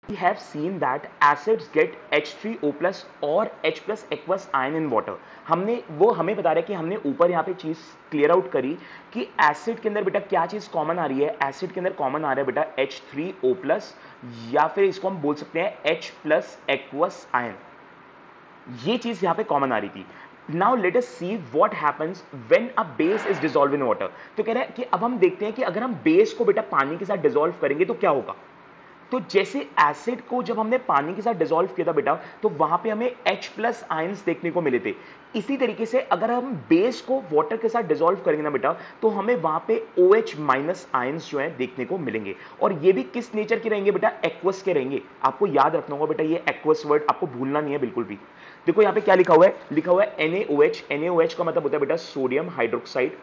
we have seen that acids get H3O plus और H plus aqueous ion in water। हमने वो हमें बता रहा है कि हमने ऊपर यहाँ पे चीज क्लियर आउट करी कि एसिड के अंदर बेटा क्या चीज कॉमन आ रही है। एसिड के अंदर कॉमन आ रहा है बेटा H3O प्लस, या फिर इसको हम बोल सकते हैं H प्लस एक्वस आयन। ये चीज यहाँ पे कॉमन आ रही थी। Now let us see what happens when a base is dissolve in water. तो कह रहा है कि अब हम देखते हैं कि अगर हम बेस को बेटा पानी के साथ डिसॉल्व करेंगे तो क्या होगा। तो जैसे एसिड को जब हमने पानी के साथ डिसॉल्व किया था बेटा, तो वहां पे हमें H प्लस आयंस देखने को मिले थे। इसी तरीके से अगर हम बेस को वाटर के साथ डिसॉल्व करेंगे ना बेटा, तो हमें वहां पे OH माइनस आयंस जो है देखने को मिलेंगे। और ये भी किस नेचर के रहेंगे बेटा, एक्वस के रहेंगे। आपको याद रखना होगा बेटा, ये एक्वस वर्ड आपको भूलना नहीं है बिल्कुल भी। देखो यहाँ पे क्या लिखा हुआ है, लिखा हुआ है NaOH। NaOH का मतलब होता है बेटा सोडियम हाइड्रोक्साइड।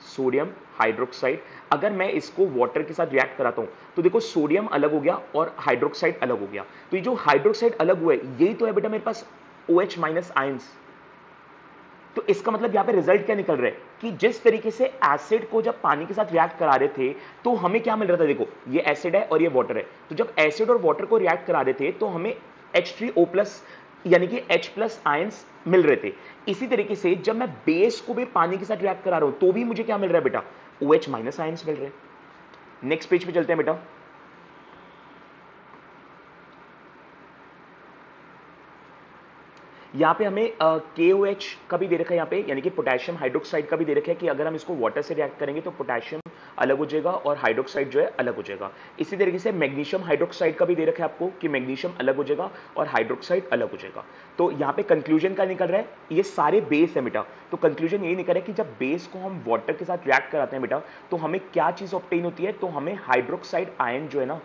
Sodium hydroxide. अगर मैं इसको वाटर के साथ रिएक्ट कराता हूं तो देखो सोडियम अलग हो गया और हाइड्रोक्साइड अलग हो गया। तो ये जो हाइड्रोक्साइड अलग हुआ है यही तो है बेटा मेरे पास OH माइनस आयंस। तो इसका मतलब यहां पे रिजल्ट क्या निकल रहा है कि जिस तरीके से एसिड को जब पानी के साथ रिएक्ट करा रहे थे तो हमें क्या मिल रहा था। देखो ये एसिड है और ये वाटर है, तो जब एसिड और वाटर को रिएक्ट करा रहे थे तो हमें H3O प्लस यानी कि H प्लस आयंस मिल रहे थे। इसी तरीके से जब मैं बेस को भी पानी के साथ रिएक्ट करा रहा हूं तो भी मुझे क्या मिल रहा है बेटा, OH माइनस आयंस मिल रहे हैं। नेक्स्ट पेज पे चलते हैं बेटा। यहाँ पे हमें KOH का भी दे रखा है यहाँ पे, यानी कि पोटेशियम हाइड्रोक्साइड का भी दे रखा है कि अगर हम इसको वाटर से रिएक्ट करेंगे तो पोटेशियम अलग हो जाएगा और हाइड्रोक्साइड जो है अलग हो जाएगा। इसी तरीके से मैग्नीशियम हाइड्रोक्साइड का भी दे रखा है आपको कि मैग्नीशियम अलग हो जाएगा और हाइड्रोक्साइड अलग हो जाएगा। तो यहाँ पे कंक्लूजन क्या निकल रहा है, ये सारे बेस है बेटा। तो कंक्लूजन यही निकल रहा है कि जब बेस को हम वाटर के साथ रिएक्ट कराते हैं बेटा तो हमें क्या चीज ऑब्टेन होती है, तो हमें हाइड्रोक्साइड आयन जो है ना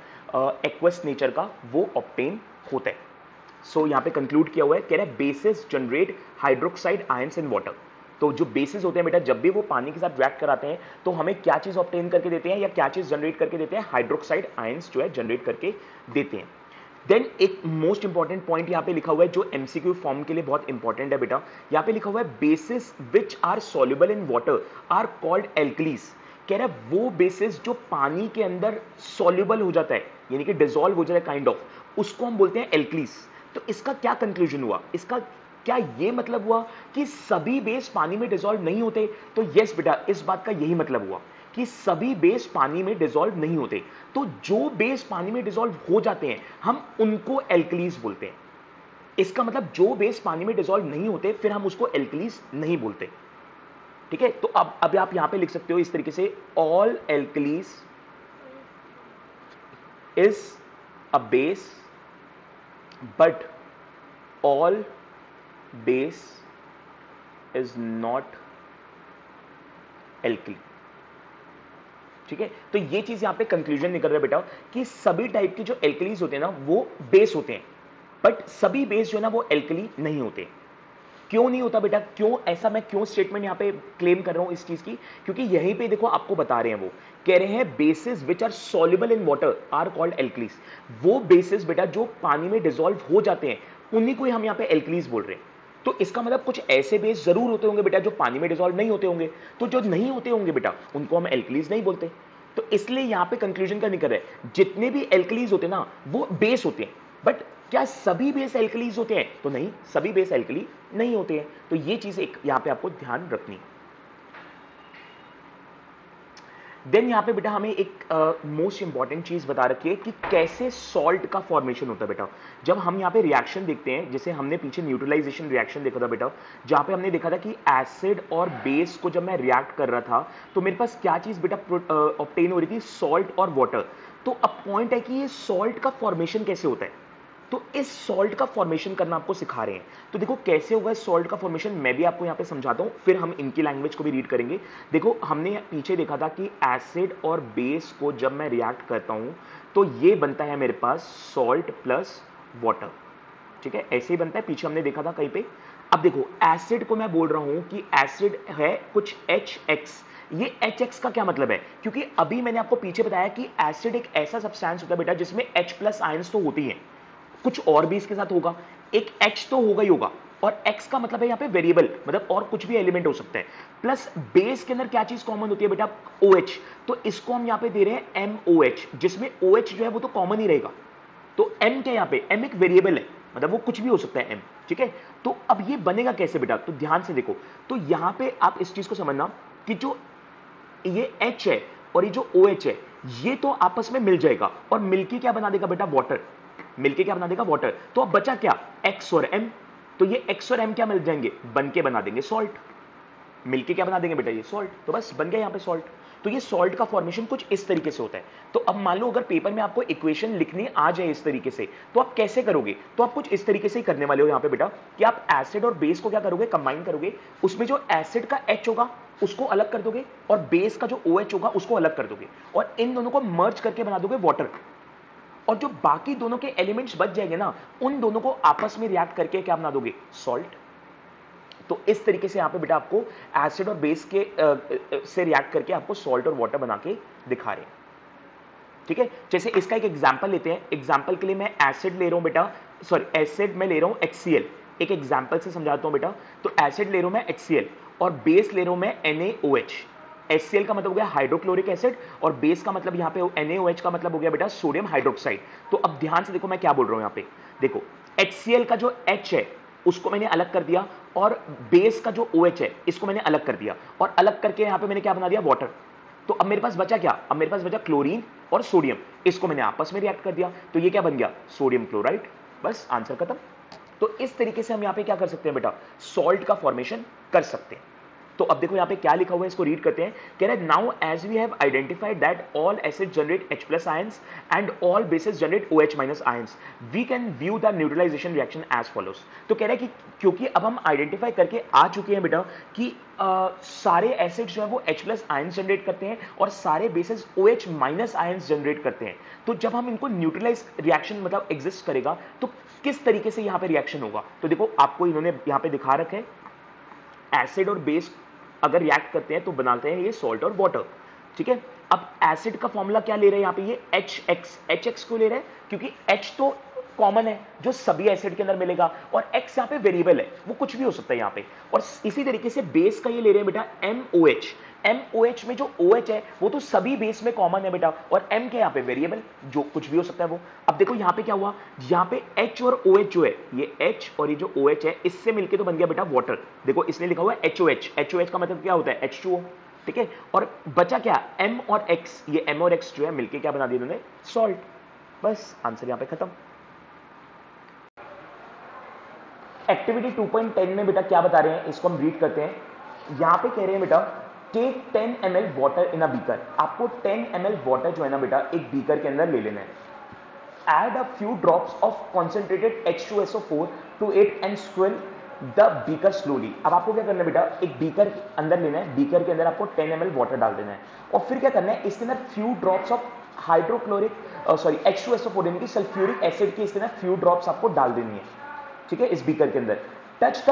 एक्वस नेचर का वो ऑब्टेन होता है। सो यहाँ पे कंक्लूड किया हुआ है, कह रहा है basis generate hydroxide ions in water. तो जो बेसिस होते हैं बेटा जब भी वो पानी के साथ रिएक्ट कराते हैं तो हमें क्या चीज ऑब्टेन करके देते हैं या क्या चीज जनरेट करके देते हैं, हाइड्रोक्साइड आयंस जो है जनरेट करके देते हैं। देन एक मोस्ट इंपॉर्टेंट पॉइंट यहाँ पे लिखा हुआ है जो एमसीक्यू फॉर्म के लिए बहुत इंपॉर्टेंट है बेटा। यहाँ पे लिखा हुआ है bases which are soluble in water are called alkalis. कह रहा है वो बेसिस जो पानी के अंदर सॉल्युबल हो जाता है यानी कि डिसॉल्व हो जाता है काइंड ऑफ, उसको हम बोलते हैं एल्कलीज। तो इसका क्या कंक्लूजन हुआ, इसका क्या ये मतलब हुआ कि सभी बेस पानी में डिसॉल्व नहीं होते। तो यस बेटा इस बात का यही मतलब हुआ कि सभी बेस पानी में डिसॉल्व नहीं होते। तो जो बेस पानी में डिसॉल्व हो जाते हैं हम उनको एल्कलीज बोलते हैं। इसका मतलब जो बेस पानी में डिसॉल्व नहीं होते फिर हम उसको एल्कलीज नहीं बोलते। ठीक है, तो अब आप यहां पे लिख सकते हो इस तरीके से, all alkalis is a base but all base is not alkali। ठीक है, तो ये चीज यहां पे कंक्लूजन निकल रहा है बेटा कि सभी टाइप के जो एल्कलीज होते हैं ना वो बेस होते हैं, बट सभी बेस जो है ना वो एल्कली नहीं होते। क्यों नहीं होता बेटा, क्यों ऐसा, मैं क्यों स्टेटमेंट यहां पे क्लेम कर रहा हूं इस चीज की, क्योंकि यहीं पे देखो आपको बता रहे हैं, वो कह रहे हैं bases which are soluble in water are called alkalis. वो बेसिस बेटा जो पानी में डिसॉल्व हो जाते हैं उन्हीं को ही हम यहां पे एल्कलीज बोल रहे हैं। तो इसका मतलब कुछ ऐसे बेस जरूर होते होंगे बेटा जो पानी में डिसॉल्व नहीं होते होंगे, तो जो नहीं होते होंगे बेटा उनको हम एल्कलीज नहीं बोलते। तो इसलिए यहां पे कंक्लूजन का निकल रहा है जितने भी एल्कलीज होते हैं ना वो बेस होते हैं, बट क्या सभी बेस एल्कलीज होते हैं, तो नहीं, सभी बेस एल्कली नहीं होते हैं। तो ये चीज एक यहां पे आपको ध्यान रखनी है। देन यहां पे बेटा हमें एक मोस्ट इंपॉर्टेंट चीज बता रखी है कि कैसे सॉल्ट का फॉर्मेशन होता है बेटा। जब हम यहां पे रिएक्शन देखते हैं, जैसे हमने पीछे न्यूट्रलाइजेशन रिएक्शन देखा था बेटा, जहां पे हमने देखा था कि एसिड और बेस को जब मैं रिएक्ट कर रहा था तो मेरे पास क्या चीज बेटा ऑब्टेन हो रही थी, सॉल्ट और वाटर। तो अब पॉइंट है कि ये सॉल्ट का फॉर्मेशन कैसे होता है, तो इस सॉल्ट का फॉर्मेशन करना आपको सिखा रहे हैं। तो देखो कैसे होगा सॉल्ट का फॉर्मेशन, मैं भी आपको यहां पे समझाता हूं, फिर हम इनकी लैंग्वेज को भी रीड करेंगे। देखो हमने पीछे देखा था कि एसिड और बेस को जब मैं रिएक्ट करता हूं तो ये बनता है मेरे पास सॉल्ट प्लस वाटर। ठीक है, ऐसे ही बनता है, पीछे हमने देखा था कहीं पे। अब देखो एसिड को मैं बोल रहा हूं कि एसिड है कुछ HX। ये HX का क्या मतलब है, क्योंकि अभी मैंने आपको पीछे बताया कि एसिड एक ऐसा सब्सटेंस होता है बेटा जिसमें H प्लस आयंस तो होती हैं, कुछ और भी इसके साथ होगा, एक H तो होगा ही होगा, और X का मतलब है यहाँ पे वेरिएबल, मतलब और कुछ भी एलिमेंट हो सकता है। प्लस बेस के अंदर क्या चीज कॉमन होती है बेटा, OH। तो इसको हम यहाँ पे दे रहे हैं MOH, जिसमें OH जो है वो तो कॉमन ही रहेगा। तो m क्या यहाँ पे, m एक वेरिएबल है, मतलब वो कुछ भी हो सकता है m, ठीक है। तो अब ये बनेगा कैसे बेटा, तो ध्यान से देखो, तो यहाँ पे आप इस चीज को समझना कि जो ये H है और ये जो OH है, ये तो आपस में मिल जाएगा और मिलके क्या बना देगा बेटा, वाटर, मिलके क्या बना देगा, वाटर। तो अब बचा क्या, X और M, तो ये X और M क्या मिल जाएंगे, बन के बना देंगे सॉल्ट, मिलके क्या बना देंगे बेटा, ये सॉल्ट, तो बस बन गया यहाँ पे सॉल्ट। तो ये सॉल्ट का फॉर्मेशन कुछ इस तरीके से होता है। तो अब मान लो अगर पेपर में आपको इक्वेशन लिखनी आ जाए इस तरीके से, तो आप कैसे करोगे, तो आप कुछ इस तरीके से ही करने वाले हो यहाँ पे बेटा, कि आप एसिड और बेस को क्या करोगे, कंबाइन करोगे, उसमें जो एसिड का H होगा उसको अलग कर दोगे और बेस का जो OH होगा उसको अलग कर दोगे और इन दोनों को मर्ज करके बना दोगे वाटर। और जो बाकी दोनों के एलिमेंट्स बच जाएंगे ना, उन दोनों को आपस में रिएक्ट करके क्या बना दोगे, सॉल्ट। तो इस तरीके से यहां पे बेटा आपको एसिड और बेस के से रिएक्ट करके आपको सॉल्ट और वाटर बना के दिखा रहे हैं, ठीक है। जैसे इसका एक एग्जांपल लेते हैं, एग्जांपल के लिए मैं एसिड ले रहा हूं बेटा, सॉरी एसिड में ले रहा हूं HCl, एक एग्जांपल से समझाता हूं बेटा। तो एसिड ले रहा हूं मैं HCl और बेस ले रहा हूं मैं NaOH। HCl का मतलब हो गया हाइड्रोक्लोरिक एसिड और बेस का मतलब यहाँ पे NaOH का मतलब हो गया बेटा सोडियम हाइड्रोक्साइड। तो अब ध्यान से देखो मैं क्या बोल रहा हूं यहाँ पे, देखो HCl का जो H है उसको मैंने अलग कर दिया और बेस का जो OH है इसको मैंने अलग कर दिया और अलग करके यहाँ पे मैंने क्या बना दिया, वाटर। तो अब मेरे पास बचा क्या, अब मेरे पास बचा क्लोरीन और सोडियम, इसको मैंने आपस में रिएक्ट कर दिया, तो ये क्या बन गया, सोडियम क्लोराइड, बस आंसर खत्म। तो इस तरीके से हम यहाँ पे क्या कर सकते हैं बेटा, सॉल्ट का फॉर्मेशन कर सकते हैं। तो अब देखो यहाँ पे क्या लिखा हुआ है, इसको रीड करते हैं। कह रहे हैं now as we have identified that all acid generate H+ ions and all bases generate OH- ions, we can view the neutralisation reaction as follows. तो कह रहे हैं कि क्योंकि अब हम आइडेंटिफाई करके आ चुके हैं बेटा कि सारे एसिड जो है वो H+ आयंस जनरेट करते हैं और सारे बेसिस OH- आयंस जनरेट करते हैं, तो जब हम इनको न्यूट्रलाइज रिएक्शन मतलब एग्जिस्ट करेगा तो किस तरीके से यहाँ पे रिएक्शन होगा। तो देखो आपको इन्होंने यहाँ पे दिखा रखा है, एसिड और बेस अगर रिएक्ट करते हैं तो बनाते हैं ये सॉल्ट और वाटर, ठीक है। अब एसिड का फॉर्मूला क्या ले रहे हैं यहाँ पे, ये HX क्यों ले रहे हैं, क्योंकि H तो कॉमन है जो सभी एसिड के अंदर मिलेगा और X यहाँ पे वेरिएबल है, वो कुछ भी हो सकता है यहाँ पे। और इसी तरीके से बेस का ये ले रहे हैं बेटा MOH में जो OH है वो तो सभी बेस में कॉमन है बेटा और M के यहाँ पे वेरिएबल, जो कुछ भी हो सकता है वो। अब देखो यहाँ पे क्या हुआ, यहाँ पे H और OH जो है, ये H और ये जो OH है इससे मिलके तो बन गया बेटा वाटर। देखो इसने लिखा हुआ है HOH का मतलब क्या होता है, H2O, ठीक है। और बचा क्या, M और X, ये M और X जो है मिलके क्या बना दिया इन्होंने, सॉल्ट, बस आंसर यहाँ पे खत्म। एक्टिविटी 2.10 में बेटा क्या बता रहे हैं, इसको हम रीड करते हैं। यहां पे कह रहे हैं बेटा take 10 ml water in a beaker, आपको 10 ml वाटर जो है ना बेटा एक बीकर के अंदर ले लेना है। Add a few drops of concentrated H2SO4 to it and swirl the beaker slowly. अब आपको क्या करना है बेटा, एक बीकर अंदर लेना है, बीकर के अंदर आपको 10 ml वाटर डाल देना है और फिर क्या करना है, इसके अंदर फ्यू ड्रॉप्स ऑफ H2SO4 यानी कि सल्फ्यूरिक एसिड की इसके अंदर फ्यू ड्रॉप्स आपको डाल देनी है, ठीक है, इस बीकर के अंदर। Touch the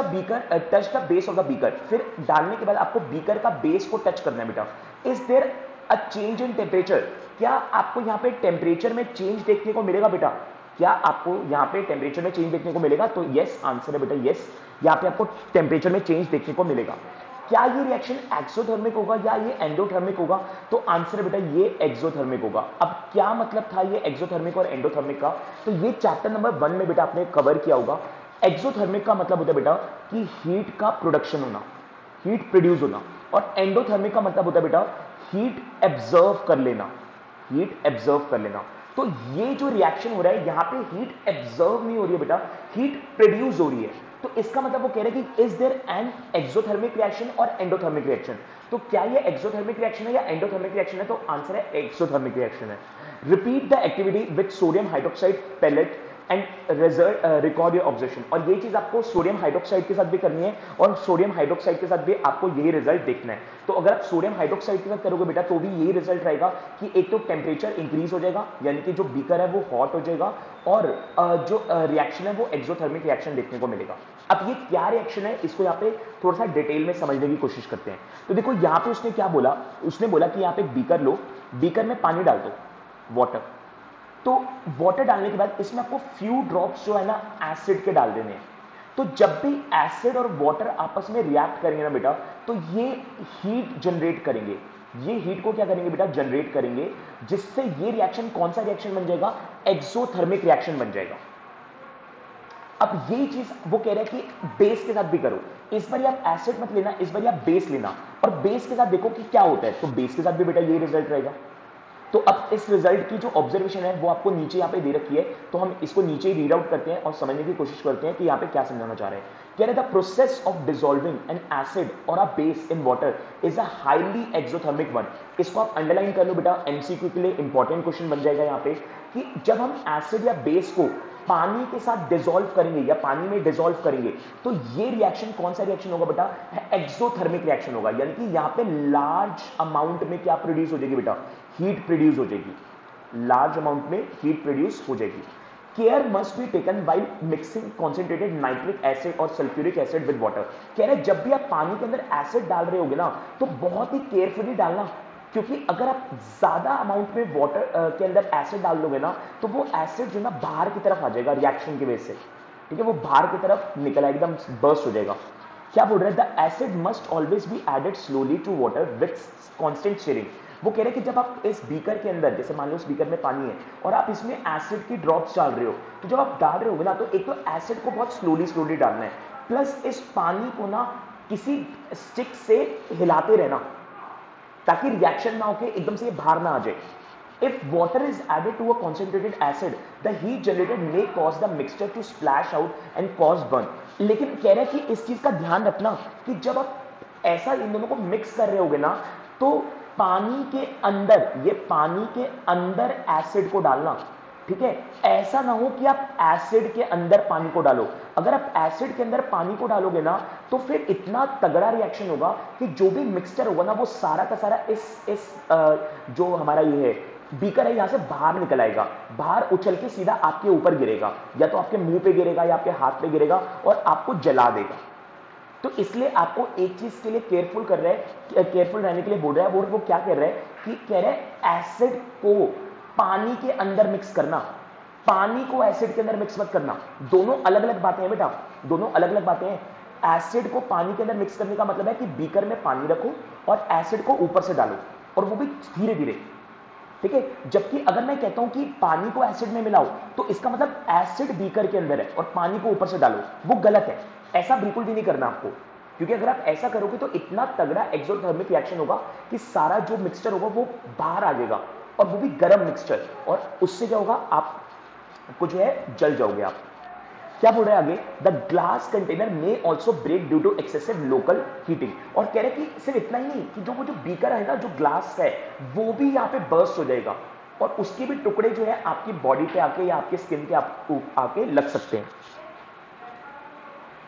base of the beaker, फिर डालने के बाद आपको बीकर का बेस को टच करना है बेटा। Is there a change in temperature, क्या आपको यहाँ पे टेम्परेचर में चेंज देखने को मिलेगा बेटा, क्या आपको यहाँ पे टेम्परेचर में चेंज देखने को मिलेगा, तो यस आंसर है बेटा, यस यहाँ पे आपको टेम्परेचर में चेंज देखने को मिलेगा। क्या ये रिएक्शन एक्सोथर्मिक होगा या ये एंडोथर्मिक होगा, तो आंसर है बेटा ये एक्सोथर्मिक होगा। अब क्या मतलब था ये एक्सोथर्मिक और एंडोथर्मिक का, तो ये चैप्टर नंबर 1 में बेटा आपने कवर किया होगा। एक्सोथर्मिक का मतलब होता है बेटा कि हीट का प्रोडक्शन होना, हीट प्रोड्यूस होना, और एंडोथर्मिक का मतलब होता है बेटा हीट एब्जर्व कर लेना, हीट एब्जर्व कर लेना। तो ये जो रिएक्शन हो रहा है यहां पे हीट एब्जर्व नहीं हो रही है बेटा, हीट प्रोड्यूस हो रही है। तो इसका मतलब वो कह रहे हैं कि is there an exothermic reaction और एंडोथर्मिक रिएक्शन, तो क्या ये एक्सोथर्मिक रिएक्शन है या एंडोथर्मिक रिएक्शन है, तो आंसर है एक्सोथर्मिक रिएक्शन है। Repeat the activity with sodium hydroxide pellet and result record your observation, और ये चीज आपको सोडियम हाइड्रोक्साइड के साथ भी करनी है और सोडियम हाइड्रोक्साइड के साथ भी आपको यही रिजल्ट देखना है। तो अगर आप सोडियम हाइड्रोक्साइड के साथ करोगे बेटा तो भी यही रिजल्ट रहेगा कि एक तो टेम्परेचर इंक्रीज हो जाएगा, यानी कि जो बीकर है वो हॉट हो जाएगा, और जो रिएक्शन है वो एक्सोथर्मिक रिएक्शन देखने को मिलेगा। अब ये क्या रिएक्शन है, इसको यहाँ पे थोड़ा सा डिटेल में समझने की कोशिश करते हैं। तो देखो यहाँ पे उसने क्या बोला, उसने बोला कि यहाँ पे बीकर लो, बीकर में पानी डाल दो, वाटर, तो वाटर डालने के बाद इसमें आपको फ्यू ड्रॉप्स जो है ना एसिड के डाल देने हैं। तो जब भी एसिड और वाटर आपस में रिएक्ट करेंगे ना बेटा, तो ये हीट जनरेट करेंगे, ये हीट को क्या करेंगे बेटा, जनरेट करेंगे, जिससे ये रिएक्शन कौन सा रिएक्शन बन जाएगा, एक्सोथर्मिक रिएक्शन बन जाएगा। अब यही चीज वो कह रहे हैं कि बेस के साथ भी करो, इस बार आप एसिड मत लेना, इस बार आप बेस लेना, और बेस के साथ देखो कि क्या होता है। तो बेस के साथ भी बेटा ये रिजल्ट रहेगा। तो अब इस रिजल्ट की जो ऑब्जर्वेशन है वो आपको नीचे यहाँ पे दे रखी है, तो हम इसको नीचे ही रीड आउट करते हैं और समझने की कोशिश करते हैं कि यहाँ पे क्या समझाना चाह रहे हैं। कह रहे the process of dissolving an acid और a base in water is a highly exothermic one. इसको आप अंडरलाइन कर लो बेटा, एमसीक्यू के लिए इंपॉर्टेंट क्वेश्चन बन जाएगा यहाँ पे, कि जब हम एसिड या बेस को पानी के साथ डिसॉल्व करेंगे या पानी में डिसॉल्व करेंगे, तो ये रिएक्शन कौन सा रिएक्शन होगा बेटा, एक्सोथर्मिक रिएक्शन होगा। यानी कि यहाँ पे लार्ज अमाउंट में क्या प्रोड्यूस हो जाएगी बेटा, हीट प्रोड्यूस हो जाएगी, लार्ज अमाउंट में हीट प्रोड्यूस हो जाएगी। Care must be taken while mixing concentrated nitric acid और सल्फ्यूरिक एसिड विद वाटर। कह रहे जब भी आप पानी के अंदर एसिड डाल रहे होगे ना, तो बहुत ही केयरफुली डालना, क्योंकि अगर आप ज्यादा अमाउंट में वाटर के अंदर एसिड डाल दोगे ना, तो वो एसिड जो ना बाहर की तरफ आ जाएगा रिएक्शन की वजह से, ठीक है, वो बाहर की तरफ निकला, एकदम बर्स्ट हो जाएगा। क्या बोल रहे हैं, the acid must always be added slowly to water with constant stirring. वो कह रहे हैं कि जब आप इस बीकर के अंदर, जैसे मान लो इस बीकर में पानी है और आप इसमें एसिड की ड्रॉप्स डाल रहे हो, तो जब आप डाल रहे होगे ना, तो एक तो एसिड को बहुत स्लोली स्लोली डालना है, प्लस इस पानी को ना किसी स्टिक से हिलाते रहना, ताकि रिएक्शन ना होके एकदम से ये बाहर ना आ जाए। If water is added to a concentrated acid, the heat generated may cause the mixture to splash out and cause burn. लेकिन कह रहे हैं कि इस चीज का ध्यान रखना कि जब आप ऐसा इन दोनों को मिक्स कर रहे होगे ना, तो पानी के अंदर, ये पानी के अंदर एसिड को डालना, ठीक है, ऐसा ना हो कि आप एसिड के अंदर पानी को डालो। अगर आप एसिड के अंदर पानी को डालोगे ना, तो फिर इतना तगड़ा रिएक्शन होगा कि जो भी मिक्सचर होगा ना, वो सारा का सारा इस जो हमारा ये है बीकर है, यहां से बाहर निकल आएगा, बाहर उछल के सीधा आपके ऊपर गिरेगा, या तो आपके मुंह पे गिरेगा या आपके हाथ पे गिरेगा और आपको जला देगा। तो इसलिए आपको एक चीज के लिए केयरफुल कर रहे हैं, केयरफुल रहने के लिए बोल रहा है। वो क्या कह रहे हैं कि कह रहे हैं एसिड को पानी के अंदर मिक्स करना, पानी को एसिड के अंदर मिक्स मत करना। दोनों अलग अलग बातें हैं बेटा, दोनों अलग अलग बातें हैं। एसिड को पानी के अंदर मिक्स करने का मतलब है कि बीकर में पानी रखो और एसिड को ऊपर से डालो, और वो भी धीरे धीरे, ठीक है। जबकि अगर मैं कहता हूं कि पानी को एसिड में मिलाओ, तो इसका मतलब एसिड बीकर के अंदर है और पानी को ऊपर से डालो, वो गलत है। ऐसा बिल्कुल भी नहीं करना आपको, क्योंकि अगर आप ऐसा करोगे तो इतना तगड़ा एक्सोथर्मिक रिएक्शन होगा कि सारा जो मिक्सचर होगा वो बाहर आ जाएगा, और वो भी गर्म मिक्सचर, और उससे क्या होगा, आप कुछ जो है जल जाओगे आप। क्या बोल रहे हैं आगे, the glass container may also break due to excessive local heating. और कह रहे हैं कि सिर्फ इतना ही नहीं, कि वो जो बीकर है ना, जो ग्लास है, वो भी यहाँ पे बर्स्ट हो जाएगा, और उसके भी टुकड़े जो है आपकी बॉडी पे आके या आपके स्किन पे आके लग सकते हैं।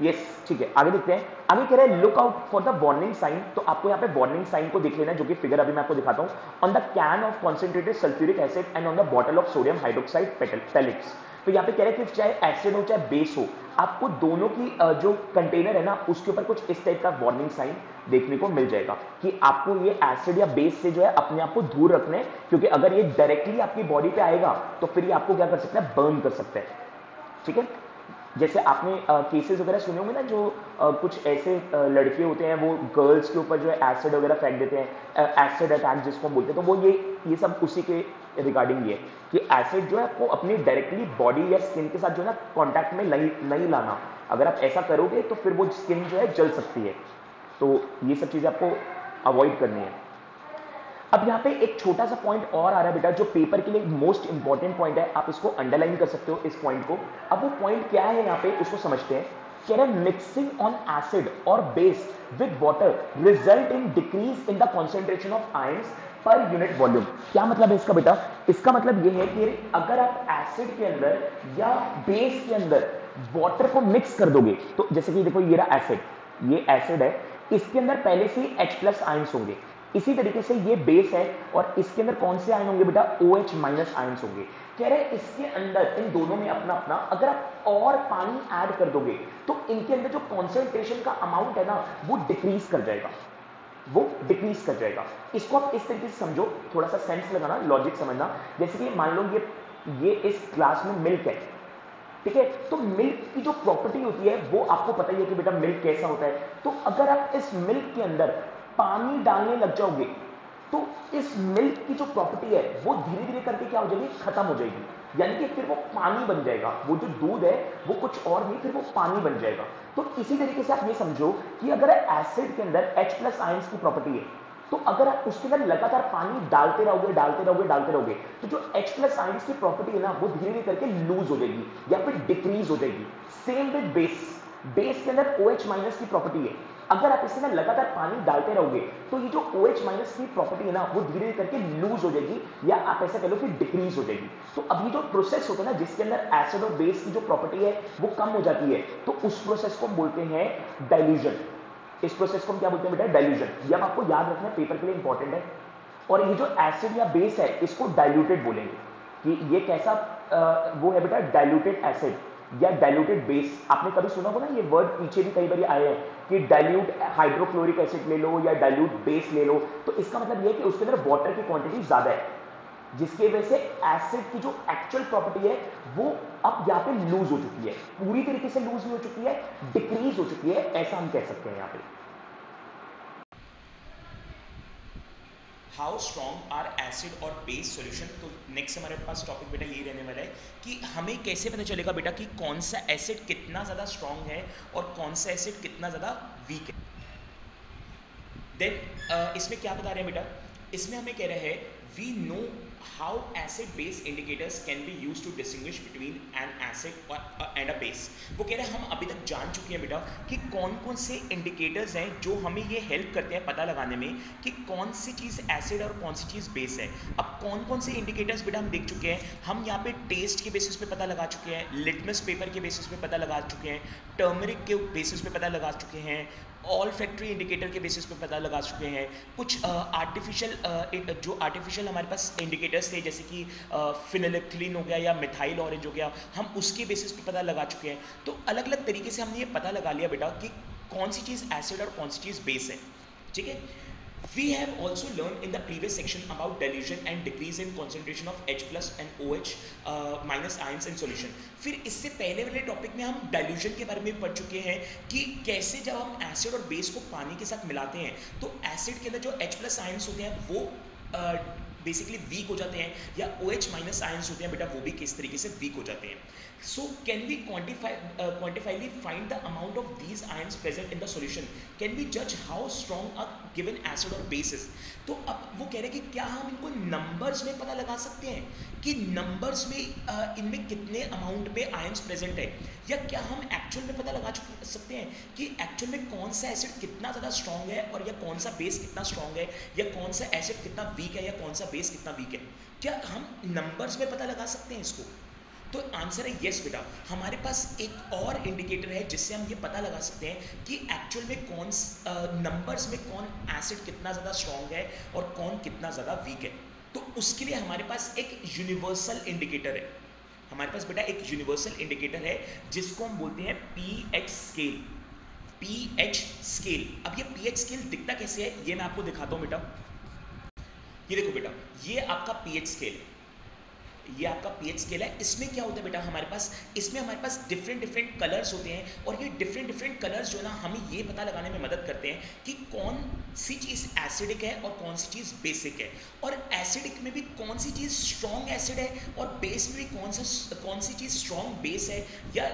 यस, ठीक है, आगे देखते हैं। आगे कह रहे हैं look out for the warning sign. तो आपको यहाँ पे वार्निंग साइन को देख लेना है, जो कि फिगर अभी मैं आपको दिखाता हूं। On the can of concentrated sulphuric acid and on the bottle of sodium hydroxide pellets. तो यहाँ पे कह रहे हैं कि चाहे एसिड हो चाहे बेस हो, आपको दोनों की जो कंटेनर है ना, उसके ऊपर कुछ इस टाइप का वार्निंग साइन देखने को मिल जाएगा कि आपको ये एसिड या बेस से जो है अपने आप को दूर रखना है, क्योंकि अगर ये डायरेक्टली आपकी बॉडी पे आएगा तो फिर ये आपको क्या कर सकता है, बर्न कर सकता है, ठीक है। जैसे आपने केसेस वगैरह सुने होंगे ना, जो कुछ ऐसे लड़के होते हैं, वो गर्ल्स के ऊपर जो है एसिड वगैरह फेंक देते हैं, एसिड अटैक जिसको हम बोलते हैं, तो वो ये सब उसी के रिगार्डिंग ये कि एसिड जो है आपको अपनी डायरेक्टली बॉडी या स्किन के साथ जो है ना कॉन्टैक्ट में नहीं लाना। अगर आप ऐसा करोगे तो फिर वो स्किन जो है जल सकती है, तो ये सब चीज़ें आपको अवॉइड करनी है। अब यहाँ पे एक छोटा सा पॉइंट और आ रहा है बेटा, जो पेपर के लिए मोस्ट इंपॉर्टेंट पॉइंट है, आप इसको अंडरलाइन कर सकते हो इस पॉइंट को। अब वो पॉइंट क्या है यहाँ पे, उसको समझते हैं। कह रहे हैं मिक्सिंग ऑन एसिड और base with water result in decrease in the concentration of ions per unit volume. क्या मतलब है इसका बेटा, इसका मतलब ये है कि अगर आप एसिड के अंदर या बेस के अंदर वाटर को मिक्स कर दोगे, तो जैसे कि देखो ये रहा एसिड, ये एसिड है, इसके अंदर पहले से H+ आयंस होंगे। इसी तरीके से ये बेस है और इसके अंदर कौन से आयन होंगे बेटा, OH- आयंस होंगे। कह रहे हैं इसके अंदर इन दोनों में अपना अपना, अगर आप और पानी ऐड कर दोगे तो इनके अंदर जो कॉन्सेंट्रेशन का अमाउंट है ना, वो डिक्रीज कर जाएगा, वो डिक्रीज कर जाएगा। इसको आप इस तरीके से समझो, थोड़ा सा सेंस लगाना, लॉजिक समझना। जैसे कि मान लो ये इस ग्लास में मिल्क है, ठीक है, तो मिल्क की जो प्रॉपर्टी होती है वो आपको पता ही है कि बेटा मिल्क कैसा होता है। तो अगर आप इस मिल्क के अंदर पानी डालने लग जाओगे, तो इस मिल्क की जो प्रॉपर्टी है वो धीरे धीरे करके क्या हो जाएगी, खत्म हो जाएगी, यानी कि फिर वो पानी बन जाएगा, वो जो दूध है वो कुछ और नहीं, फिर वो पानी बन जाएगा। तो इसी तरीके से आप ये समझो कि अगर एसिड के अंदर H प्लस आयंस की प्रॉपर्टी है, तो अगर आप उसके अंदर लगातार पानी डालते रहोगे डालते रहोगे डालते रहोगे, तो जो H प्लस आयंस की प्रॉपर्टी है ना वो धीरे धीरे करके लूज हो जाएगी या फिर डिक्रीज हो जाएगी। सेम विद बेस, बेस के अंदर OH माइनस की प्रॉपर्टी है, अगर आप इसमें लगातार पानी डालते रहोगे तो ये जो OH माइनस की प्रॉपर्टी है ना वो धीरे धीरे करके लूज हो जाएगी, या आप ऐसा कह लो कि डिक्रीज हो जाएगी। तो अभी जो प्रोसेस होता है ना जिसके अंदर एसिड और बेस की जो प्रॉपर्टी है वो कम हो जाती है, तो उस प्रोसेस को हम बोलते हैं डाइल्यूजन। इस प्रोसेस को हम क्या बोलते हैं बेटा, डाइल्यूजन। ये अब आपको याद रखना है, पेपर के लिए इंपॉर्टेंट है। और ये जो एसिड या बेस है इसको डाइल्यूटेड बोलेंगे, कि ये कैसा वो है बेटा, डाइल्यूटेड एसिड या डाइल्यूटेड बेस। आपने कभी सुना होगा ना ये वर्ड, पीछे भी कई बार आए हैं कि डाइल्यूट हाइड्रोक्लोरिक एसिड ले लो या डाइल्यूट बेस ले लो, तो इसका मतलब ये है कि उसके अंदर वाटर की क्वांटिटी ज्यादा है, जिसकी वजह से एसिड की जो एक्चुअल प्रॉपर्टी है वो अब यहाँ पे लूज हो चुकी है, पूरी तरीके से लूज नहीं हो चुकी है, डिक्रीज हो चुकी है, ऐसा हम कह सकते हैं यहाँ पे। हाउ स्ट्रॉन्ग आर एसिड और बेस सॉल्यूशन। तो नेक्स्ट हमारे पास टॉपिक बेटा यही रहने वाला है कि हमें कैसे पता चलेगा बेटा कि कौन सा एसिड कितना ज़्यादा स्ट्रॉन्ग है और कौन सा एसिड कितना ज़्यादा वीक है। देन इसमें क्या बता रहे हैं बेटा, इसमें हमें कह रहे हैं we know how acid base indicators can be use to distinguish between an acid and a base. वो कह रहे हैं हम अभी तक जान चुके हैं बेटा कि कौन कौन से इंडिकेटर्स हैं जो हमें ये हेल्प करते हैं पता लगाने में कि कौन सी चीज़ एसिड और कौन सी चीज़ बेस है। अब कौन कौन से इंडिकेटर्स बेटा हम देख चुके हैं, हम यहाँ पे टेस्ट के बेसिस पे पता लगा चुके हैं, लिटमस पेपर के बेसिस पे पता लगा चुके हैं, टर्मरिक के बेसिस पे पता लगा चुके हैं, ऑल फैक्ट्री इंडिकेटर के बेसिस पे पता लगा चुके हैं, कुछ आर्टिफिशियल जो आर्टिफिशियल हमारे पास इंडिकेटर्स थे जैसे कि फिनेलेक्थिलीन हो गया या मिथाइल ऑरेंज हो गया, हम उसके बेसिस पे पता लगा चुके हैं। तो अलग अलग तरीके से हमने ये पता लगा लिया बेटा कि कौन सी चीज़ एसिड और कौन सी चीज़ बेस है, ठीक है। We have also learned in the previous section about dilution and decrease in concentration of H plus and OH minus ions in solution। फिर इससे पहले वाले टॉपिक में हम डाइल्यूशन के बारे में पढ़ चुके हैं कि कैसे जब हम एसिड और बेस को पानी के साथ मिलाते हैं तो एसिड के अंदर जो H प्लस आयंस होते हैं वो बेसिकली वीक हो जाते हैं, या OH माइनस आयंस होते हैं बेटा वो भी किस तरीके से वीक हो जाते हैं। So can we quantifiably find the amount of these ions present in the solution, can we जज how strong a given acid और बेस इज। तो अब वो कह रहे हैं कि क्या हम इनको नंबर्स में पता लगा सकते हैं कि नंबर्स में इनमें कितने अमाउंट पे आयंस प्रेजेंट है, या क्या हम एक्चुअल में पता लगा सकते हैं कि एक्चुअल में कौन सा एसिड कितना ज़्यादा स्ट्रॉन्ग है और या कौन सा बेस कितना स्ट्रॉन्ग है, या कौन सा एसिड कितना वीक है या कौन सा बेस कितना वीक है। क्या हम नंबर्स में पता लगा सकते हैं इसको? तो आंसर है यस बेटा, हमारे पास एक और इंडिकेटर है जिससे हम ये पता लगा सकते हैं कि एक्चुअल में कौन नंबर्स में कौन एसिड कितना ज़्यादा स्ट्रॉन्ग है और कौन कितना ज़्यादा वीक है। तो उसके लिए हमारे पास एक यूनिवर्सल इंडिकेटर है, हमारे पास बेटा एक यूनिवर्सल इंडिकेटर है जिसको हम बोलते हैं पीएच स्केल। पीएच स्केल, अब ये पीएच स्केल दिखता कैसे है ये मैं आपको दिखाता हूँ बेटा। ये देखो बेटा, ये आपका पीएच स्केल है, ये आपका पीएच स्केल है। इसमें क्या होता है बेटा, इसमें हमारे पास डिफरेंट डिफरेंट कलर्स होते हैं, और ये डिफरेंट डिफरेंट कलर्स जो है ना हमें ये पता लगाने में मदद करते हैं कि कौन सी चीज़ एसिडिक है और कौन सी चीज़ बेसिक है, और एसिडिक में भी कौन सी चीज़ स्ट्रॉन्ग एसिड है और बेस में भी कौन सी चीज़ स्ट्रॉन्ग बेस है, या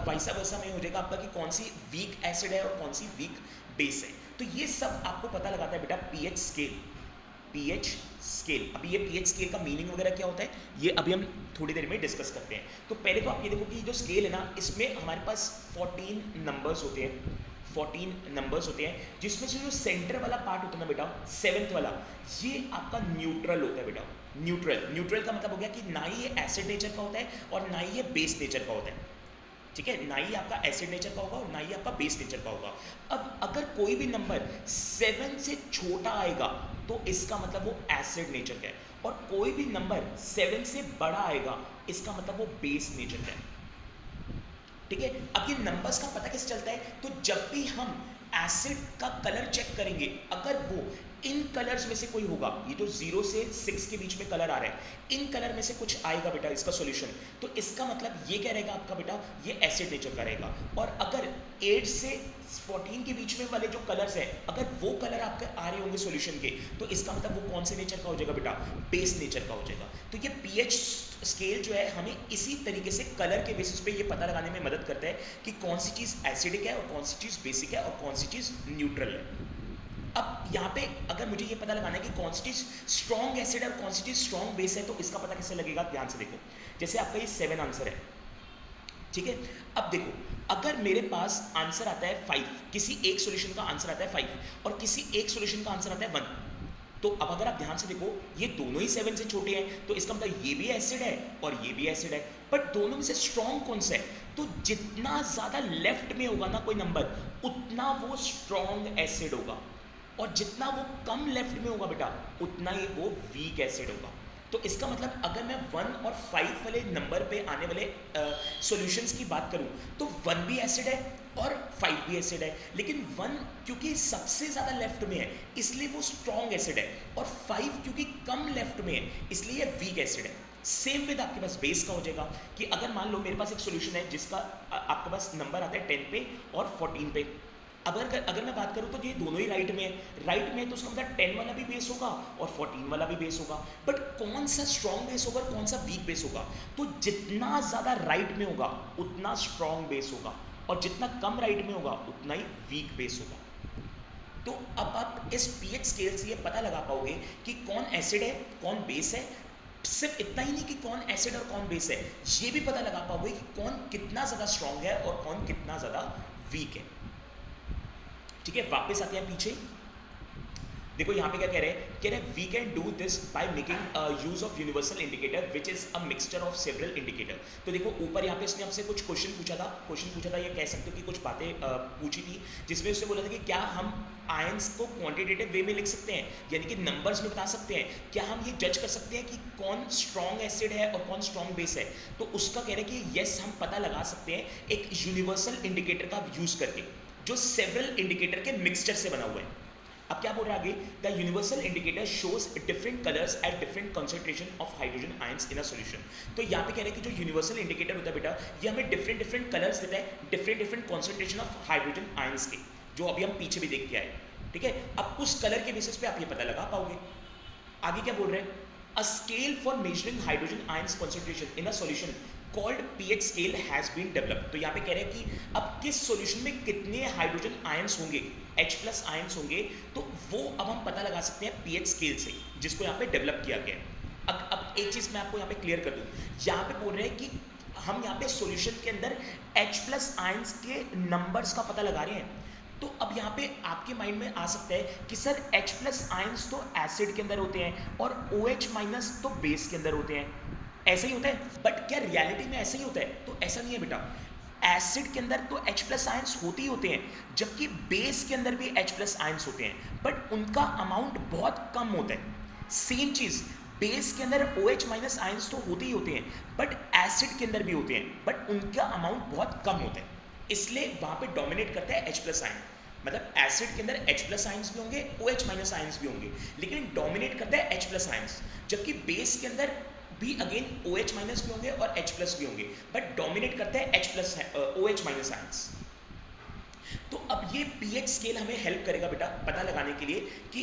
वैसा वैसा में हो जाएगा आपका कि कौन सी वीक एसिड है और कौन सी वीक बेस है। तो ये सब आपको पता लगाता है बेटा पीएच स्केल। पीएच स्केल, अभी ये पीएच स्केल का मीनिंग वगैरह क्या होता है ये अभी हम थोड़ी देर में डिस्कस करते हैं। तो पहले तो आप ये देखो कि जो स्केल है ना इसमें हमारे पास 14 नंबर्स होते हैं, 14 नंबर्स होते हैं, जिसमें से जो सेंटर वाला पार्ट होता है ना बेटा, 7th वाला, ये आपका न्यूट्रल होता है बेटा। न्यूट्रल का मतलब हो गया कि ना ही ये एसिड नेचर का होता है और ना ही ये बेस नेचर का होता है, ठीक है, ना ही आपका एसिड नेचर का होगा और ना ही आपका बेस नेचर का होगा। अब अगर कोई भी नंबर 7 से छोटा आएगा तो इसका मतलब वो एसिड नेचर का है, और कोई भी नंबर 7 से बड़ा आएगा इसका मतलब वो बेस नेचर का है, ठीक है। अब ये नंबर्स का पता कैसे चलता है, तो जब भी हम एसिड का कलर चेक करेंगे अगर वो इन कलर्स में से कोई होगा, ये जो 0 से 6 के बीच में कलर आ रहा है, इन कलर में से कुछ आएगा बेटा इसका सॉल्यूशन। तो इसका मतलब ये क्या रहेगा आपका बेटा, ये एसिड नेचर का रहेगा। और अगर 8 से 14 के बीच में वाले जो कलर्स है, अगर वो कलर आपके आ रहे होंगे सॉल्यूशन के, तो इसका मतलब वो कौन से नेचर का हो जाएगा बेटा, बेस नेचर का हो जाएगा। तो ये पीएच स्केल जो है हमें इसी तरीके से कलर के बेसिस पे ये पता लगाने में मदद करता है कि कौन सी चीज़ एसिडिक है और कौन सी चीज़ बेसिक है और कौन सी चीज़ न्यूट्रल है। अब यहाँ पे अगर मुझे ये पता लगाना है कि कौन सी चीज़ स्ट्रॉन्ग एसिड है और कौन सी चीज़ स्ट्रॉन्ग बेस है, तो इसका पता कैसे लगेगा, ध्यान से देखो। जैसे आपका ये 7 आंसर है, ठीक है। अब देखो, अगर मेरे पास आंसर आता है 5, किसी एक सॉल्यूशन का आंसर आता है 5 और किसी एक सॉल्यूशन का आंसर आता है 1, तो अब अगर आप ध्यान से देखो ये दोनों ही 7 से छोटे हैं, तो इसका मतलब ये भी एसिड है और ये भी एसिड है। बट दोनों में से स्ट्रॉन्ग कौन सा है, तो जितना ज़्यादा लेफ्ट में होगा ना कोई नंबर, उतना वो स्ट्रॉन्ग एसिड होगा, और जितना वो कम लेफ्ट में होगा बेटा, उतना ही वो वीक एसिड होगा। तो इसका मतलब अगर मैं 1 और 5 वाले नंबर पे आने वाले सॉल्यूशंस की बात करूं, तो 1 भी एसिड है और 5 भी एसिड है, लेकिन 1 क्योंकि सबसे ज़्यादा लेफ्ट में है इसलिए वो स्ट्रॉन्ग एसिड है, और 5 क्योंकि कम लेफ्ट में है इसलिए ये वीक एसिड है। सेम विद आपके पास बेस का हो जाएगा कि अगर मान लो मेरे पास एक सॉल्यूशन है जिसका आपके पास नंबर आता है 10 पे और 14 पे, अगर मैं बात करूं तो ये दोनों ही राइट में है, राइट में है तो उसका मतलब 10 वाला भी बेस होगा और 14 वाला भी बेस होगा। बट कौन सा स्ट्रॉन्ग बेस होगा और कौन सा वीक बेस होगा, तो जितना ज़्यादा राइट में होगा उतना स्ट्रॉन्ग बेस होगा, और जितना कम राइट में होगा उतना ही वीक बेस होगा। तो अब आप इस पीएच स्केल से ये पता लगा पाओगे कि कौन एसिड है कौन बेस है। सिर्फ इतना ही नहीं कि कौन एसिड और कौन बेस है, ये भी पता लगा पाओगे कि कौन कितना ज़्यादा स्ट्रॉन्ग है और कौन कितना ज़्यादा वीक है। ठीक है, वापस आते हैं पीछे। देखो यहाँ पे क्या कह रहे हैं we can do this by making use of universal indicator which is a mixture of several indicator. तो देखो ऊपर यहाँ पे इसने हमसे कुछ क्वेश्चन पूछा था, ये कह सकते हो कि कुछ बातें पूछी थी, जिसमें उसने बोला था कि क्या हम आयंस को क्वांटिटेटिव वे में लिख सकते हैं, यानी कि नंबर्स में बता सकते हैं, क्या हम ये जज कर सकते हैं कि कौन स्ट्रॉन्ग एसिड है और कौन स्ट्रॉन्ग बेस है। तो उसका कह रहे हैं कि यस, हम पता लगा सकते हैं एक यूनिवर्सल इंडिकेटर का यूज करके, जो सेवरल इंडिकेटर के मिक्सचर से बना हुआ है। अब क्या बोल रहा है आगे, the universal indicator shows different colours at different concentration of hydrogen ions in a solution. तो यहाँ पे कह रहे हैं कि जो यूनिवर्सल इंडिकेटर होता है बेटा, ये हमें डिफरेंट कलर्स देता है different concentration of hydrogen ions के, जो अभी हम पीछे भी देख के आए। ठीक है, अब उस कलर के बेसिस पे आप ये पता लगा पाओगे। आगे क्या बोल रहे हैं, a scale for measuring hydrogen ions concentration in a solution called pH scale has been developed. तो यहाँ पे कह रहे हैं कि अब किस सॉल्यूशन में कितने हाइड्रोजन आयंस होंगे, H+ आयंस होंगे, तो वो अब हम पता लगा सकते हैं पीएच स्केल से, जिसको यहाँ पे डेवलप किया गया है। अब एक चीज मैं आपको यहाँ पे क्लियर कर दूं, यहाँ पे बोल रहे हैं कि हम यहाँ पे सॉल्यूशन के अंदर H+ आयंस के नंबर्स का पता लगा रहे हैं। तो अब यहाँ पे आपके माइंड में आ सकता है कि सर H+ आयंस तो एसिड के अंदर होते हैं और OH- तो बेस के अंदर होते हैं, ऐसा ही होता है। बट क्या रियलिटी में ऐसा ही होता है, तो ऐसा नहीं है बेटा। एसिड के अंदर तो H+ आयंस होते ही होते हैं, जबकि बेस के अंदर भी H+ आयंस होते हैं, बट उनका अमाउंट बहुत कम होता है। सेम चीज बेस के अंदर OH- आयंस तो होते ही होते हैं, बट एसिड के अंदर भी होते हैं, बट उनका अमाउंट बहुत कम होता है, इसलिए वहां पे डोमिनेट करता है H+ आयन। मतलब एसिड के अंदर H+ आयंस भी होंगे, OH- आयंस भी होंगे, लेकिन डोमिनेट करता है H+ आयंस। जबकि बेस के अंदर भी अगेन OH- भी होंगे और H+ भी होंगे, बट डोमिनेट करता है OH- आयंस। तो अब ये पीएच स्केल हमें हेल्प करेगा बेटा पता लगाने के लिए कि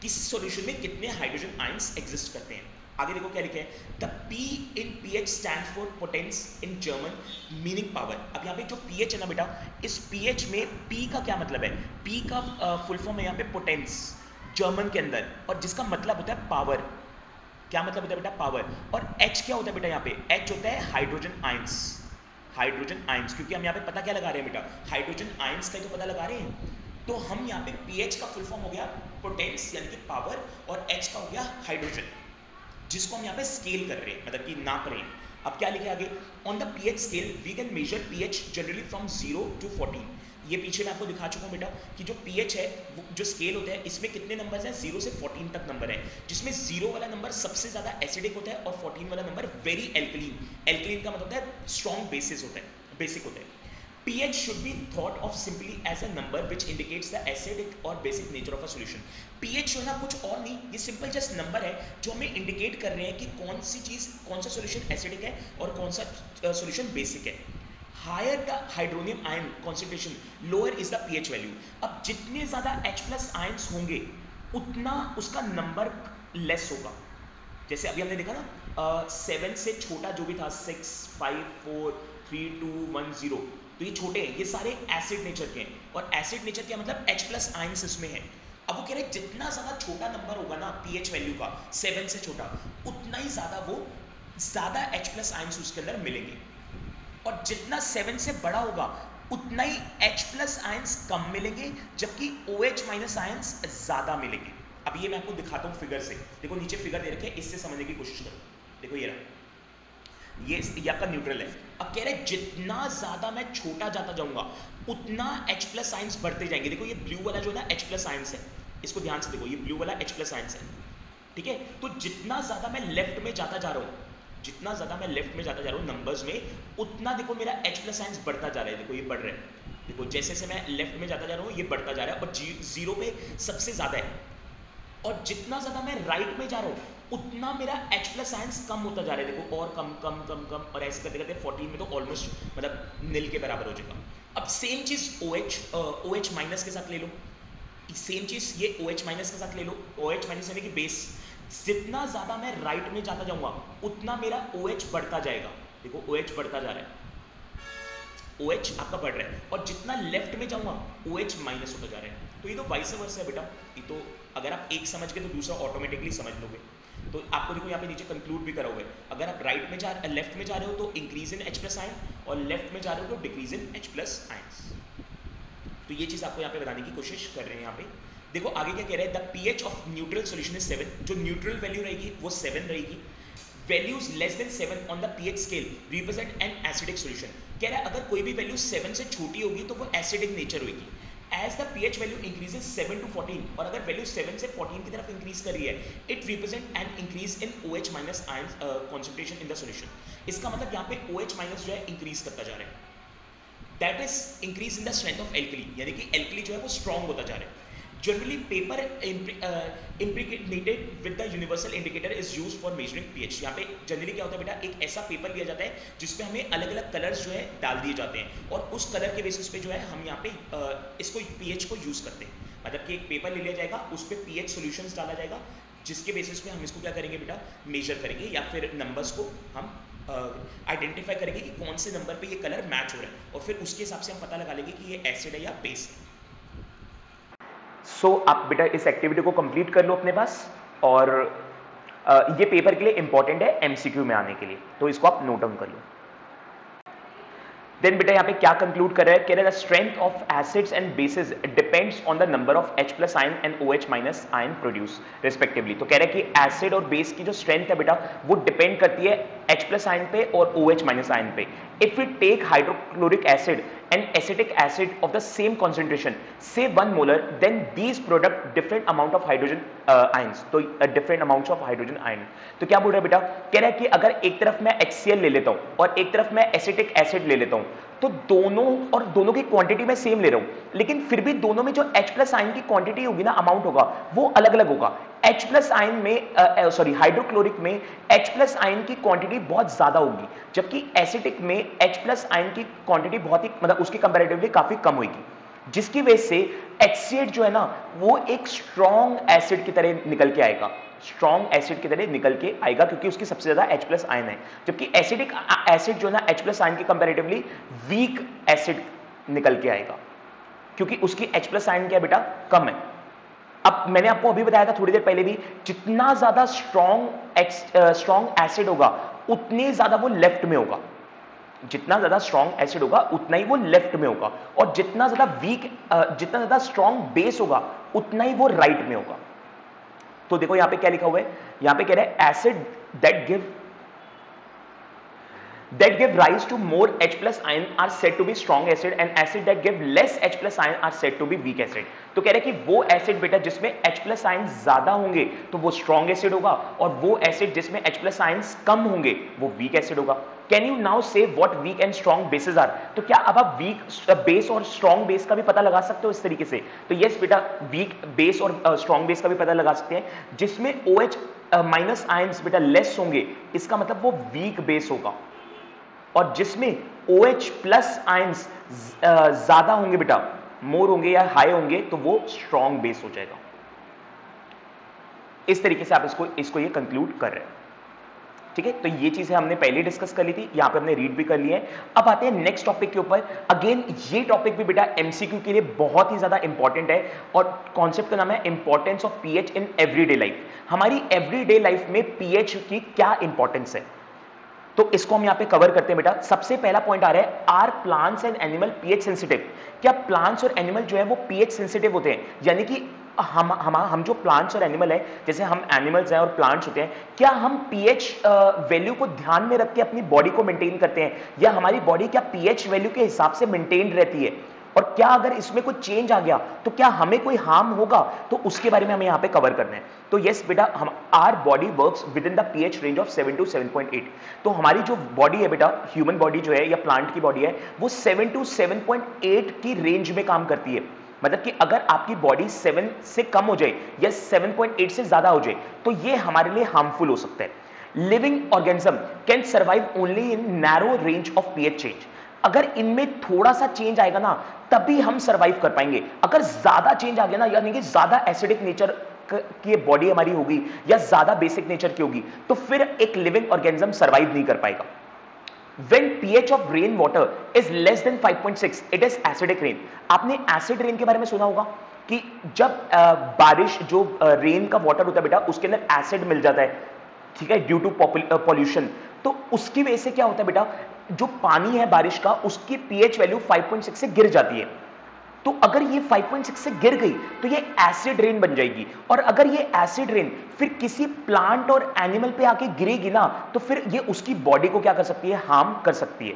किस सॉल्यूशन में कितने हाइड्रोजन आयंस एग्जिस्ट करते हैं। आगे देखो क्या लिखे हैं, the P in pH stand for potence in German, meaning power. अब यहाँ पे जो पीएच है ना बेटा, इस पीएच में P का क्या मतलब है, P का फुल फॉर्म है यहाँ पे पोटेंस जर्मन के अंदर, और जिसका मतलब होता है पावर। क्या मतलब होता है बेटा, पावर। और H क्या होता है बेटा, यहाँ पे H होता है हाइड्रोजन आयंस, हाइड्रोजन आयंस, क्योंकि हम यहाँ पे पता क्या लगा रहे हैं बेटा, हाइड्रोजन आयंस का ही तो पता लगा रहे हैं। तो हम यहाँ पे पीएच का फुल फॉर्म हो गया पोटेंस यानी कि पावर, और H का हो गया हाइड्रोजन, जिसको हम यहाँ पे स्केल कर रहे हैं, मतलब कि नाप रहे हैं। अब क्या लिखे आगे, on the pH scale we can measure pH generally from 0 to 14। ये पीछे मैं आपको दिखा चुका हूँ बेटा कि जो पीएच है वो जो स्केल होता है, इसमें कितने नंबर्स हैं, 0 से 14 तक नंबर है, जिसमें 0 वाला नंबर सबसे ज़्यादा एसिडिक होता है और 14 वाला नंबर वेरी एल्कलीन। एल्कलीन का मतलब होता है स्ट्रॉन्ग बेसिस होता है, बेसिक होता है। pH should be thought of simply as a number which indicates the acidic or basic nature of a solution. pH जो है ना कुछ और नहीं, ये सिंपल जस्ट नंबर है जो हमें इंडिकेट कर रहे हैं कि कौन सी चीज, कौन सा सॉल्यूशन एसिडिक है और कौन सा सॉल्यूशन बेसिक है. Higher the hydronium ion concentration lower is the pH value. अब जितने ज्यादा H प्लस आयन्स होंगे उतना उसका नंबर लेस होगा. जैसे अभी हमने देखा ना 7 से छोटा जो भी था 6, 5, 4, 3, 2, 1, 0, तो ये छोटे हैं, ये सारे एसिड नेचर के हैं. और एसिड नेचर क्या मतलब H प्लस आयन्स इसमें है. अब वो कह रहे हैं जितना ज्यादा छोटा नंबर होगा ना pH वैल्यू का 7 से छोटा, उतना ही ज्यादा वो ज्यादा H प्लस आयन्स उसके अंदर मिलेंगे. और जितना 7 से बड़ा होगा उतना ही H प्लस आयन्स कम मिलेंगे, जबकि OH माइनस आयन्स ज्यादा मिलेंगे. अब ये मैं आपको दिखाता हूँ फिगर से. देखो नीचे फिगर दे रखे हैं, इससे समझने की कोशिश करो. देखो ये रहा, ये आपका न्यूट्रल है. अब कह रहे हैं जितना ज्यादा मैं छोटा जाता जाऊंगा उतना H प्लस आयन्स बढ़ते जाएंगे. देखो ये ब्लू वाला जो है ना H प्लस आयन्स है, इसको ध्यान से देखो, ये ब्लू वाला H प्लस आयन्स है, ठीक है. तो जितना ज्यादा मैं लेफ्ट में जाता जा रहा हूँ, जितना ज्यादा मैं लेफ्ट में जाता जा रहा हूँ नंबर्स में, उतना देखो मेरा H प्लस आयन्स बढ़ता जा रहा है. देखो ये बढ़ रहा है. देखो जैसे जैसे मैं लेफ्ट में जाता जा रहा हूँ ये बढ़ता जा रहा है और जीरो पे सबसे ज्यादा है. और जितना ज्यादा मैं राइट में जा रहा हूँ उतना मेरा H प्लस आयन्स कम होता जा रहा है. देखो और कम कम कम कम, और ऐसे करते करते 14 में तो ऑलमोस्ट मतलब नील के बराबर हो जाएगा. अब सेम चीज OH माइनस के साथ ले लो. सेम चीज ये OH माइनस के साथ ले लो. OH माइनस यानी कि बेस. जितना ज्यादा मैं राइट में जाता जाऊंगा उतना मेरा OH बढ़ता जाएगा. देखो OH बढ़ता जा रहा है, OH आपका बढ़ रहा है. और जितना लेफ्ट में जाऊंगा OH माइनस होता जा रहा है. तो ये तो वाइस वर्सा है बेटा. ये तो अगर आप एक समझ गए तो दूसरा ऑटोमेटिकली समझ लोगे. तो आपको देखो यहाँ पे नीचे कंक्लूड भी करा हुआ है. अगर आप राइट में लेफ्ट में जा रहे हो तो increase in H plus ion, और लेफ्ट में जा रहे हो तो decrease in H plus ions. तो ये चीज आपको यहाँ पे बताने की कोशिश कर रहे हैं. यहाँ पे देखो आगे क्या कह रहे हैं, the pH of neutral solution is 7. जो न्यूट्रल वैल्यू रहेगी वो 7 रहेगी. Values less than 7 on the pH scale represent an acidic solution. कह रहा है अगर कोई भी वैल्यू 7 से छोटी होगी तो वो एसिडिक नेचर होगी. As the pH value increases 7 to 14, और अगर वैल्यू 7 से 14 की तरफ इंक्रीज कर रही है, it represent an increase in OH minus ion concentration in the solution. इसका मतलब यहाँ पे OH माइनस जो है इंक्रीज करता जा रहा है. That is increase in the strength of alkali, यानी कि एल्कली जो है वो स्ट्रॉन्ग होता जा रहा है. Generally paper impregnated with the universal indicator is used for measuring pH. यहाँ पे जनरली क्या होता है बेटा, एक ऐसा पेपर लिया जाता है जिसपे हमें अलग अलग कलर्स जो है डाल दिए जाते हैं, और उस कलर के बेसिस पे जो है हम यहाँ पे इसको pH को यूज करते हैं. मतलब कि एक पेपर ले लिया जाएगा, उस पर pH सॉल्यूशंस डाला जाएगा, जिसके बेसिस पे हम इसको क्या करेंगे बेटा, मेजर करेंगे, या फिर नंबर्स को हम आइडेंटिफाई करेंगे कि कौन से नंबर पे ये कलर मैच हो रहा है, और फिर उसके हिसाब से हम पता लगा लेंगे कि ये एसिड है या बेस है. आप बेटा इस एक्टिविटी को कंप्लीट कर लो अपने पास, और ये पेपर के लिए इंपॉर्टेंट है एमसीक्यू में आने के लिए, तो इसको आप नोट डाउन कर लो. देन बेटा यहाँ पे क्या कंक्लूड कर रहा है, कह रहा है the strength of acids and bases depends on the number of H plus ion and OH minus ion produce respectively. तो कह रहा है कि एसिड और बेस की जो स्ट्रेंथ है बेटा वो डिपेंड करती है H प्लस आयन पे और OH माइनस आयन पे. If we take hydrochloric acid and acetic acid of the same concentration, say 1 molar, then these product different amount of hydrogen ions. तो different amounts of hydrogen ion. तो क्या बोल रहा है बेटा, कह रहा है कि अगर एक तरफ मैं HCl ले लेता हूँ और एक तरफ मैं acetic acid ले लेता हूँ, तो दोनों की क्वांटिटी मैं सेम ले रहा हूँ, लेकिन फिर भी दोनों में जो H प्लस आयन की क्वांटिटी होगी ना, अमाउंट होगा, वो अलग अलग होगा. H प्लस आयन में हाइड्रोक्लोरिक में H प्लस आयन की क्वांटिटी बहुत ज्यादा होगी, जबकि एसिटिक में H प्लस आयन की क्वांटिटी बहुत ही मतलब उसके कंपैरेटिवली काफी कम होगी, जिसकी वजह से HCl जो है ना वो एक स्ट्रॉन्ग एसिड की तरह निकल के आएगा. स्ट्रॉन्ग एसिड की तरह निकल के आएगा क्योंकि उसकी सबसे ज्यादा H प्लस आयन है, जबकि एसिडिक एसिड जो है ना H प्लस आयन की कंपैरेटिवली वीक एसिड निकल के आएगा क्योंकि उसकी H प्लस आयन क्या बेटा कम है. अब मैंने आपको अभी बताया था थोड़ी देर पहले भी, जितना ज्यादा स्ट्रॉन्ग एसिड होगा उतने ज्यादा वो लेफ्ट में होगा. जितना ज्यादा स्ट्रॉन्ग एसिड होगा उतना ही वो लेफ्ट में होगा, और जितना ज्यादा स्ट्रॉन्ग बेस होगा उतना ही वो राइट में होगा. तो देखो यहां पे क्या लिखा हुआ है, यहां पे कह रहे हैं acid that give rise to more H plus ion are said to be strong acid, and acid that give less H plus ion are said to be weak acid. तो कह रहे हैं कि वो एसिड बेटा जिसमें H plus ion ज्यादा होंगे तो वो स्ट्रॉन्ग एसिड होगा, और वो एसिड जिसमें H plus ions कम होंगे वो वीक एसिड होगा. Can you now say what weak and strong bases are? तो क्या अब आप वीक बेस और स्ट्रॉन्ग बेस का भी पता लगा सकते हो इस तरीके से? तो यस बेटा, वीक बेस और स्ट्रॉन्ग बेस का भी पता लगा सकते हैं। जिसमें OH माइनस आयंस बेटा लेस होंगे, इसका मतलब वो वीक बेस होगा, और जिसमें OH प्लस आयंस ज्यादा होंगे बेटा, मोर होंगे या हाई होंगे, तो वो स्ट्रॉन्ग बेस हो जाएगा। इस तरीके से आप इसको ये कंक्लूड कर रहे हैं। ठीक है, तो ये चीजें हमने पहले डिस्कस कर ली थी, यहां पे हमने रीड भी कर लिया है। अब आते हैं नेक्स्ट टॉपिक के ऊपर। अगेन ये टॉपिक भी बेटा एमसीक्यू के लिए बहुत ही ज्यादा इंपॉर्टेंट है, और कॉन्सेप्ट का नाम है importance of pH in everyday life. हमारी एवरीडे लाइफ में पीएच की क्या इंपॉर्टेंस है, तो इसको हम यहां पे कवर करते हैं बेटा। सबसे पहला पॉइंट आ रहा है, are plants and animal pH sensitive? क्या प्लांट्स और एनिमल जो है वो पीएच सेंसिटिव होते हैं? यानी कि हम जो प्लांट्स और एनिमल है, जैसे हम एनिमल्स हैं और प्लांट्स होते हैं, क्या हम पीएच वैल्यू को ध्यान में रख के अपनी बॉडी को मेंटेन करते हैं, या हमारी बॉडी क्या पीएच वैल्यू के हिसाब से मेंटेन रहती है? और क्या अगर इसमें कोई चेंज आ गया तो क्या हमें कोई हार्म होगा? तो उसके बारे में हमें यहां पे कवर करना है। तो यस बेटा, हम our body works with in the pH range of 7 to 7.8। तो हमारी जो बॉडी है बेटा, ह्यूमन बॉडी जो है या प्लांट की बॉडी है, वो 7 to 7.8 की रेंज में काम करती है। मतलब कि अगर आपकी बॉडी 7 से कम हो जाए या 7.8 से ज्यादा हो जाए, तो ये हमारे लिए हार्मफुल हो सकता है। Living organism can survive only in narrow range of pH change. अगर इनमें थोड़ा सा चेंज आएगा ना, तभी हम सर्वाइव कर पाएंगे। अगर ज्यादा चेंज आ गया ना, यानी कि ज्यादा एसिडिक नेचर की बॉडी हमारी होगी या ज्यादा बेसिक नेचर की होगी, तो फिर एक लिविंग ऑर्गेनिज्म सर्वाइव नहीं कर पाएगा। When pH of rain water is less than 5.6, it is acidic rain। आपने एसिड रेन के बारे में सुना होगा कि जब बारिश जो रेन का वाटर होता है बेटा, उसके अंदर एसिड मिल जाता है, ठीक है, ड्यू टू पॉल्यूशन। तो उसकी वजह से क्या होता है बेटा, जो पानी है बारिश का, उसकी पीएच वैल्यू 5.6 से गिर जाती है। तो अगर ये 5.6 से गिर गई तो ये एसिड रेन बन जाएगी, और अगर ये एसिड रेन फिर किसी प्लांट और एनिमल पे आके गिरेगी ना, तो फिर ये उसकी बॉडी को क्या कर सकती है, हार्म कर सकती है।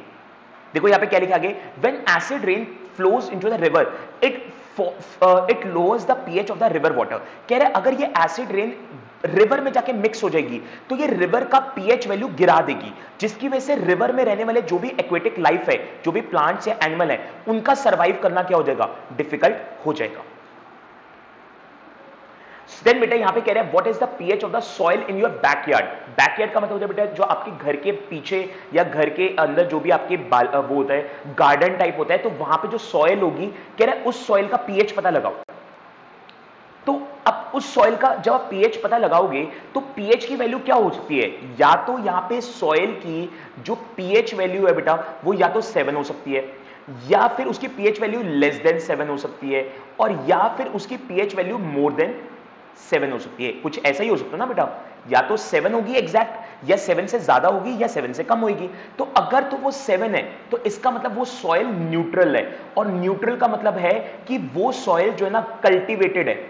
देखो यहां पे क्या लिखा आगे, when acid rain flows into the river it lowers the pH of the river water. कह रहे अगर ये एसिड रेन रिवर में जाके मिक्स हो जाएगी तो ये रिवर का पीएच वैल्यू गिरा देगी, जिसकी वजह से रिवर में रहने वाले जो भी एक्वेटिक लाइफ है, जो भी प्लांट्स या एनिमल है, उनका सर्वाइव करना क्या हो जाएगा, डिफिकल्ट हो जाएगा। देन बेटा यहां पे कह रहे हैं what is the pH of the soil in your backyard. Backyard का मतलब होता है बेटा जो आपके घर के पीछे या घर के अंदर जो भी आपके वो होता है, गार्डन टाइप होता है, तो वहां पे जो सॉइल होगी, कह रहे हैं उस सॉइल का पीएच पता लगाओ। तो अब उस सॉइल का जब आप पीएच पता लगाओगे तो पीएच की वैल्यू क्या हो सकती है, या तो यहां पे सॉइल की जो पीएच वैल्यू है बेटा वो या तो 7 हो सकती है, या फिर उसकी पीएच वैल्यू लेस देन 7 हो सकती है, और या फिर उसकी पीएच वैल्यू मोर देन 7 हो सकती है। कुछ ऐसा ही हो सकता है ना बेटा, या तो 7 होगी एग्जैक्ट, या 7 से ज्यादा होगी, या 7 से कम होगी। तो अगर तो वो 7 है तो इसका मतलब वो सॉइल न्यूट्रल है, और न्यूट्रल का मतलब है कि वो सॉइल जो है ना कल्टीवेटेड है।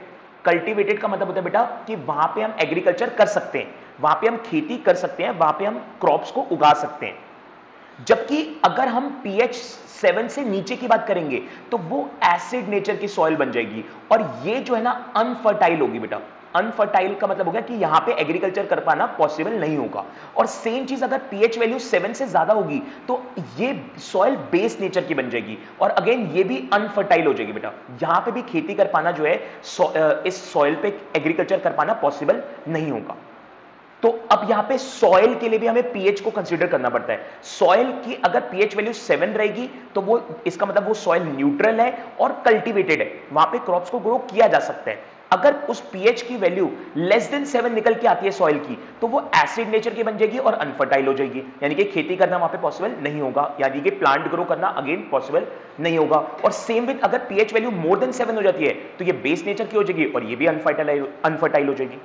कल्टीवेटेड का मतलब होता है बेटा कि वहां पे हम एग्रीकल्चर कर सकते हैं, वहां पे हम खेती कर सकते हैं, वहां पे हम क्रॉप्स को उगा सकते हैं। जबकि अगर हम पीएच 7 से नीचे की बात करेंगे तो वो एसिड नेचर की सॉइल बन जाएगी, और ये जो है ना अनफर्टाइल होगी बेटा। अनफर्टाइल का मतलब हो गया कि यहां पे एग्रीकल्चर कर पाना पॉसिबल नहीं होगा। और सेम चीज अगर पीएच वैल्यू 7 से ज्यादा होगी तो ये सॉइल बेस नेचर की बन जाएगी, और अगेन ये भी अनफर्टाइल हो जाएगी बेटा। यहां पे भी खेती कर पाना जो है, इस सॉइल पे एग्रीकल्चर कर पाना पॉसिबल नहीं होगा। तो अब यहां पे सॉइल के लिए भी हमें पीएच को कंसीडर करना पड़ता है। सॉइल की अगर पीएच वैल्यू 7 रहेगी तो वो इसका मतलब वो सॉइल न्यूट्रल है और कल्टीवेटेड है, वहां पे क्रॉप्स को ग्रो किया जा सकता है। अगर उस पीएच की वैल्यू लेस देन 7 निकल के आती है सॉइल की, तो वो एसिड नेचर की बन जाएगी और अनफर्टाइल हो जाएगी, यानी कि खेती करना वहां पे पॉसिबल नहीं होगा, यानी कि प्लांट ग्रो करना अगेन पॉसिबल नहीं होगा। और सेम विद अगर पीएच वैल्यू मोर देन 7 हो जाती है तो ये बेस नेचर की हो जाएगी और ये भी अनफर्टाइल हो जाएगी।